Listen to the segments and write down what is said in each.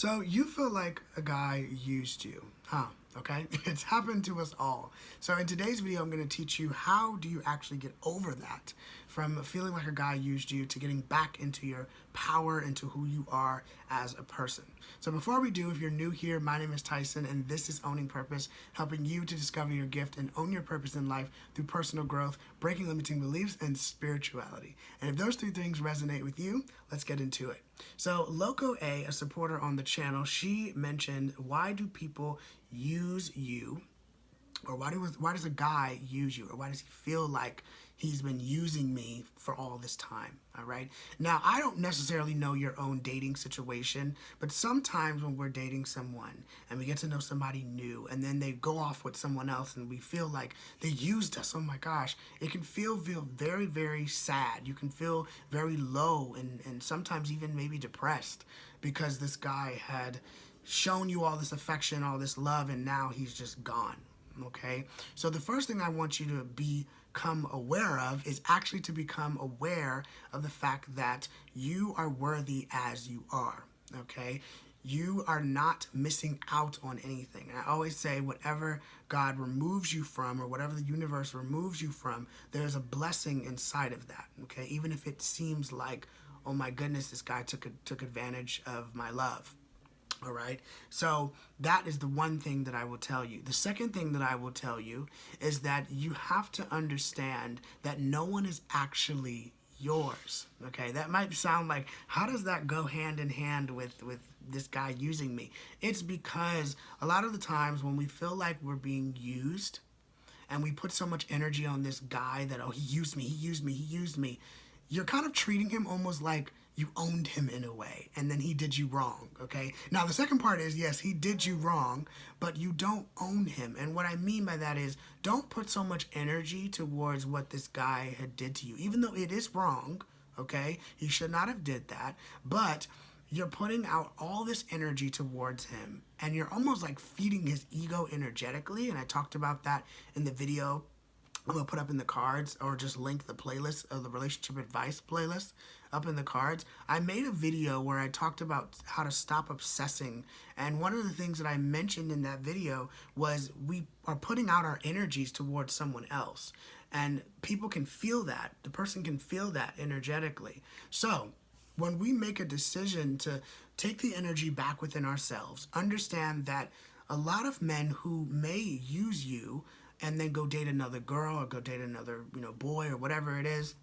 So you feel like a guy used you, huh? Okay, it's happened to us all. So in today's video, I'm going to teach you how do you actually get over that, from feeling like a guy used you to getting back into your power, into who you are as a person. So before we do, if you're new here, my name is Tyson, and this is Owning Purpose, helping you to discover your gift and own your purpose in life through personal growth, breaking limiting beliefs, and spirituality. And if those three things resonate with you, let's get into it. So 𝐬𝐿𝐾, a supporter on the channel, she mentioned, why do people use you, or why does a guy use you, or why does he feel like he's been using me for all this time? All right. Now, I don't necessarily know your own dating situation, but sometimes when we're dating someone and we get to know somebody new and then they go off with someone else and we feel like they used us, oh my gosh, it can feel very, very sad. You can feel very low and sometimes even maybe depressed because this guy had shown you all this affection, all this love, and now he's just gone. Okay, so the first thing I want you to become aware of is actually to become aware of the fact that you are worthy as you are. Okay, you are not missing out on anything. And I always say, whatever God removes you from, or whatever the universe removes you from, there's a blessing inside of that. Okay, even if it seems like, oh my goodness, this guy took advantage of my love. All right, so that is the one thing that I will tell you. The second thing that I will tell you is that you have to understand that no one is actually yours. Okay, that might sound like, how does that go hand in hand with this guy using me? It's because a lot of the times when we feel like we're being used and we put so much energy on this guy that, oh, he used me, he used me, he used me, you're kind of treating him almost like you owned him in a way, and then he did you wrong, okay? Now, the second part is, yes, he did you wrong, but you don't own him. And what I mean by that is, don't put so much energy towards what this guy had did to you, even though it is wrong, okay? He should not have did that, but you're putting out all this energy towards him, and you're almost like feeding his ego energetically, and I talked about that in the video I'm going to put up in the cards, or just link the playlist of the relationship advice playlist up in the cards. I made a video where I talked about how to stop obsessing, and one of the things that I mentioned in that video was we are putting out our energies towards someone else, and people can feel that. The person can feel that energetically. So when we make a decision to take the energy back within ourselves, understand that a lot of men who may use you and then go date another girl or go date another, boy or whatever it is,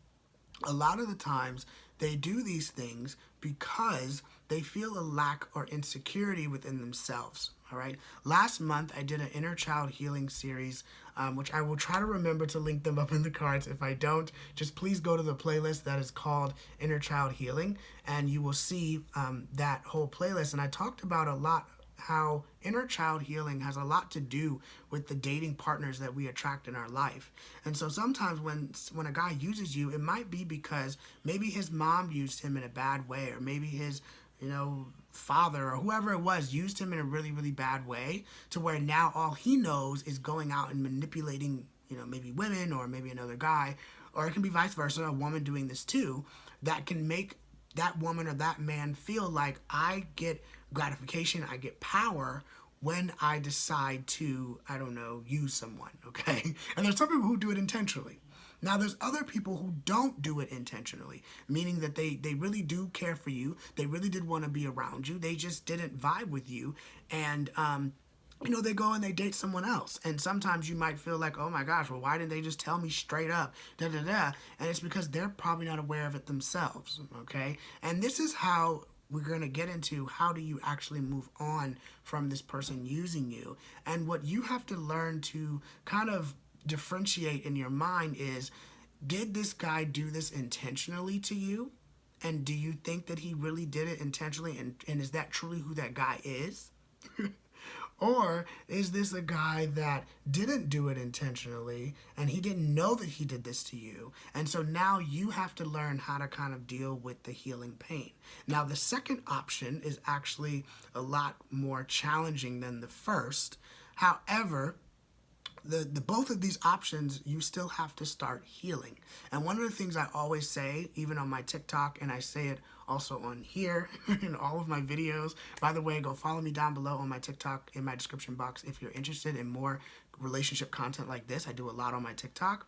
a lot of the times they do these things because they feel a lack or insecurity within themselves. All right. Last month, I did an inner child healing series, which I will try to remember to link them up in the cards. If I don't, just please go to the playlist that is called Inner Child Healing, and you will see that whole playlist. And I talked about a lot how inner child healing has a lot to do with the dating partners that we attract in our life. And so sometimes when a guy uses you, it might be because maybe his mom used him in a bad way, or maybe his father or whoever it was used him in a really, really bad way, to where now all he knows is going out and manipulating, maybe women or maybe another guy, or it can be vice versa, a woman doing this too, that can make that woman or that man feel like, I get gratification, I get power when I decide to, I don't know, use someone, okay? And there's some people who do it intentionally. Now, there's other people who don't do it intentionally, meaning that they really do care for you, they really did want to be around you, they just didn't vibe with you, and they go and they date someone else. And sometimes you might feel like, oh my gosh, well, why didn't they just tell me straight up, da-da-da? And it's because they're probably not aware of it themselves, okay? And this is how we're going to get into how do you actually move on from this person using you. And what you have to learn to kind of differentiate in your mind is, did this guy do this intentionally to you? And do you think that he really did it intentionally? And is that truly who that guy is? Or is this a guy that didn't do it intentionally and he didn't know that he did this to you? And so now you have to learn how to kind of deal with the healing pain. Now, the second option is actually a lot more challenging than the first. However, the both of these options, you still have to start healing. And one of the things I always say, even on my TikTok, and I say it also on here in all of my videos. By the way, go follow me down below on my TikTok in my description box if you're interested in more relationship content like this. I do a lot on my TikTok.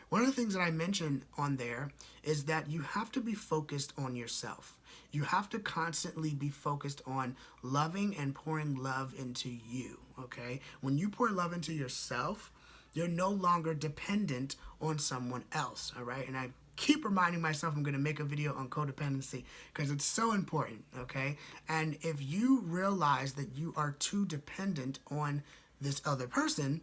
One of the things that I mentioned on there is that you have to be focused on yourself. You have to constantly be focused on loving and pouring love into you, okay? When you pour love into yourself, you're no longer dependent on someone else, all right? And I keep reminding myself I'm going to make a video on codependency because it's so important, okay? And if you realize that you are too dependent on this other person,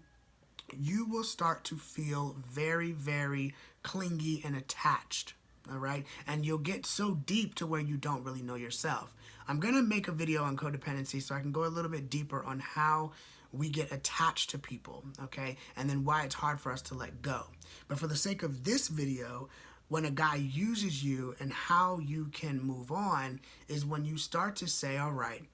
you will start to feel very, very clingy and attached, all right? And you'll get so deep to where you don't really know yourself. I'm going to make a video on codependency so I can go a little bit deeper on how we get attached to people, okay? And then why it's hard for us to let go. But for the sake of this video, when a guy uses you and how you can move on is when you start to say, all right,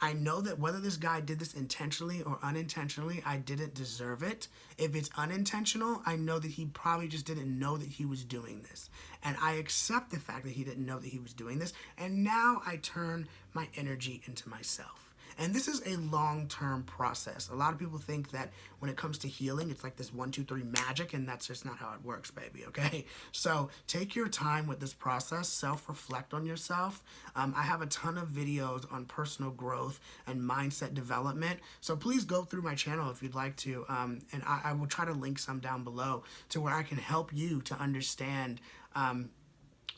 I know that whether this guy did this intentionally or unintentionally, I didn't deserve it. If it's unintentional, I know that he probably just didn't know that he was doing this. And I accept the fact that he didn't know that he was doing this. And now I turn my energy into myself. And this is a long-term process. A lot of people think that when it comes to healing, it's like this 1, 2, 3 magic, and that's just not how it works, baby, okay? So take your time with this process, self-reflect on yourself. I have a ton of videos on personal growth and mindset development, so please go through my channel if you'd like to, and I will try to link some down below to where I can help you to understand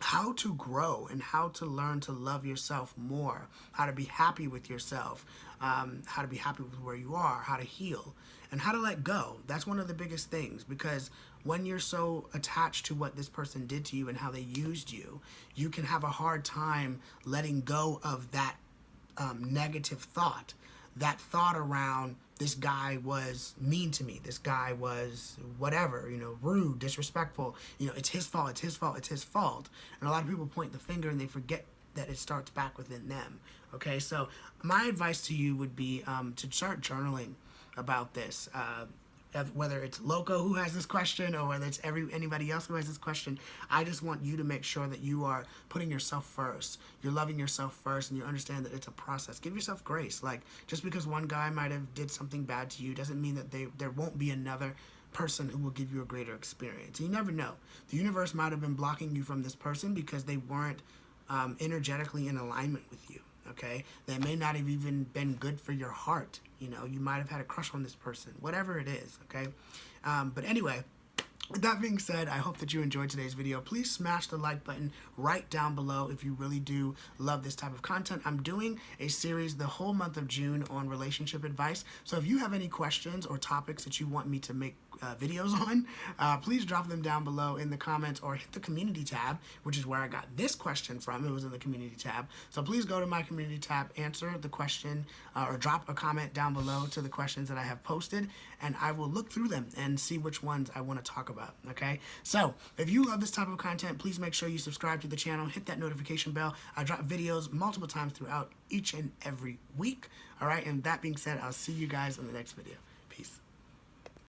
how to grow and how to learn to love yourself more, how to be happy with yourself, how to be happy with where you are, how to heal, and how to let go. That's one of the biggest things, because when you're so attached to what this person did to you and how they used you, you can have a hard time letting go of that negative thought. That thought around, this guy was mean to me, this guy was whatever, you know, rude, disrespectful, you know, it's his fault, it's his fault, it's his fault. And a lot of people point the finger and they forget that it starts back within them, okay? So my advice to you would be to start journaling about this. Whether it's Loco who has this question or whether it's anybody else who has this question, I just want you to make sure that you are putting yourself first. You're loving yourself first, and you understand that it's a process. Give yourself grace. Like, just because one guy might have did something bad to you doesn't mean that there won't be another person who will give you a greater experience. You never know. The universe might have been blocking you from this person because they weren't energetically in alignment with you. Okay, they may not have even been good for your heart. You know, you might have had a crush on this person, whatever it is, okay? But anyway, with that being said, I hope that you enjoyed today's video. Please smash the like button right down below if you really do love this type of content. I'm doing a series the whole month of June on relationship advice. So if you have any questions or topics that you want me to make videos on, please drop them down below in the comments or hit the community tab, which is where I got this question from. It was in the community tab. So please go to my community tab, answer the question, or drop a comment down below to the questions that I have posted, and I will look through them and see which ones I want to talk about, okay? So if you love this type of content, please make sure you subscribe to the channel, hit that notification bell. I drop videos multiple times throughout each and every week, all right? And that being said, I'll see you guys in the next video. Peace.